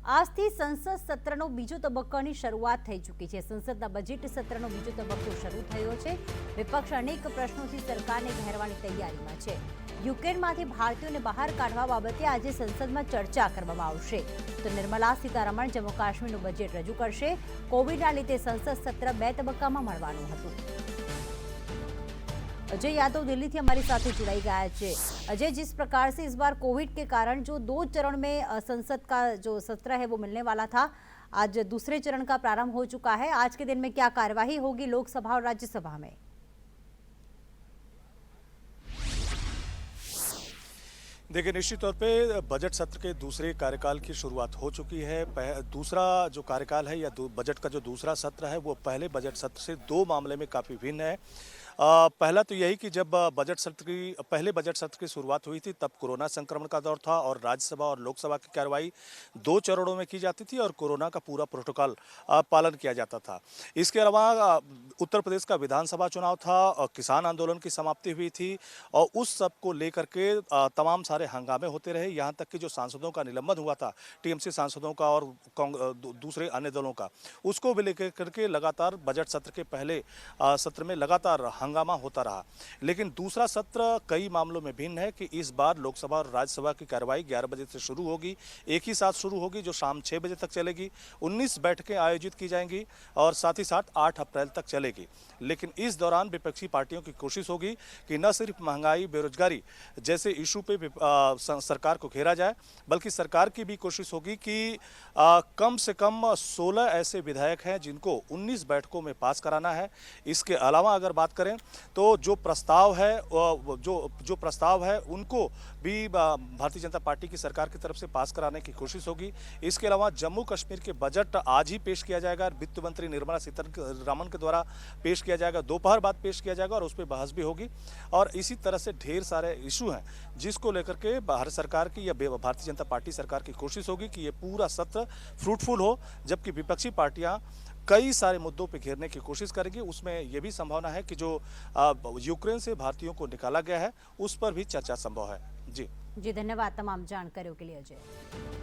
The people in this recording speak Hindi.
આજથી સંસદ સત્રનો બીજો તબક્કાની શરૂઆત થઈ ચૂકી છે। સંસદના બજેટ સત્રનો બીજો તબક્કો શરૂ થયો છે। વિપક્ષ અનેક પ્રશ્નોથી સરકારને ઘેરવાની તૈયારીમાં છે। યુક્રેનમાંથી ભારતીયોને બહાર કાઢવા બાબતે આજે સંસદમાં ચર્ચા કરવામાં આવશે। તો નિર્મલા સીતારમણ જમ્મુ કાશ્મીરનું બજેટ રજૂ કરશે। કોવિડના લીધે સંસદ સત્ર બે તબક્કામાં મળવાનું હતું। अजय यादव दिल्ली थी हमारे साथ जुड़ाई गया है। अजय, जिस प्रकार से इस बार कोविड के कारण जो 2 चरण में संसद का जो सत्र है वो मिलने वाला था, आज दूसरे चरण का प्रारंभ हो चुका है। आज के दिन में क्या कार्यवाही होगी लोकसभा और राज्यसभा में? देखिए, निश्चित तौर पे बजट सत्र के दूसरे कार्यकाल की शुरुआत हो चुकी है। दूसरा जो कार्यकाल है या बजट का जो दूसरा सत्र है वो पहले बजट सत्र से 2 मामले में काफ़ी भिन्न है। पहला तो यही कि जब पहले बजट सत्र की शुरुआत हुई थी तब कोरोना संक्रमण का दौर था और राज्यसभा और लोकसभा की कार्रवाई 2 चरणों में की जाती थी और कोरोना का पूरा प्रोटोकॉल पालन किया जाता था। इसके अलावा उत्तर प्रदेश का विधानसभा चुनाव था और किसान आंदोलन की समाप्ति हुई थी और उस सब को लेकर के तमाम सारे हंगामे होते रहे। यहाँ तक कि जो सांसदों का निलंबन हुआ था, टीएमसी सांसदों का और दूसरे अन्य दलों का, उसको भी लेकर करके लगातार बजट सत्र के पहले सत्र में लगातार हंगामा होता रहा। लेकिन दूसरा सत्र कई मामलों में भिन्न है कि इस बार लोकसभा और राज्यसभा की कार्रवाई 11 बजे से शुरू होगी, एक ही साथ शुरू होगी, जो शाम 6 बजे तक चलेगी। 19 बैठकें आयोजित की जाएंगी और साथ ही साथ 8 अप्रैल तक चलेगी। लेकिन इस दौरान विपक्षी पार्टियों की कोशिश होगी कि न सिर्फ महंगाई, बेरोजगारी जैसे इशू पे सरकार को घेरा जाए, बल्कि सरकार की भी कोशिश होगी कि कम से कम 16 ऐसे विधायक हैं जिनको 19 बैठकों में पास कराना है। इसके अलावा अगर बात करें तो जो प्रस्ताव है उनको भी भारतीय जनता पार्टी की सरकार की तरफ से पास कराने की कोशिश होगी। इसके अलावा जम्मू कश्मीर के बजट आज ही पेश किया जाएगा, वित्त मंत्री निर्मला सीतारमण के द्वारा पेश किया जाएगा, दोपहर बाद पेश किया जाएगा और उस पर बहस भी होगी। और इसी तरह से ढेर सारे इशू हैं जिसको लेकर के भारत सरकार की या भारतीय जनता पार्टी सरकार की कोशिश होगी कि ये पूरा सत्र फ्रूटफुल हो, जबकि विपक्षी पार्टियां कई सारे मुद्दों पे घेरने की कोशिश करेगी। उसमें यह भी संभावना है कि जो यूक्रेन से भारतीयों को निकाला गया है उस पर भी चर्चा संभव है। जी धन्यवाद तमाम जानकारियों के लिए अजय।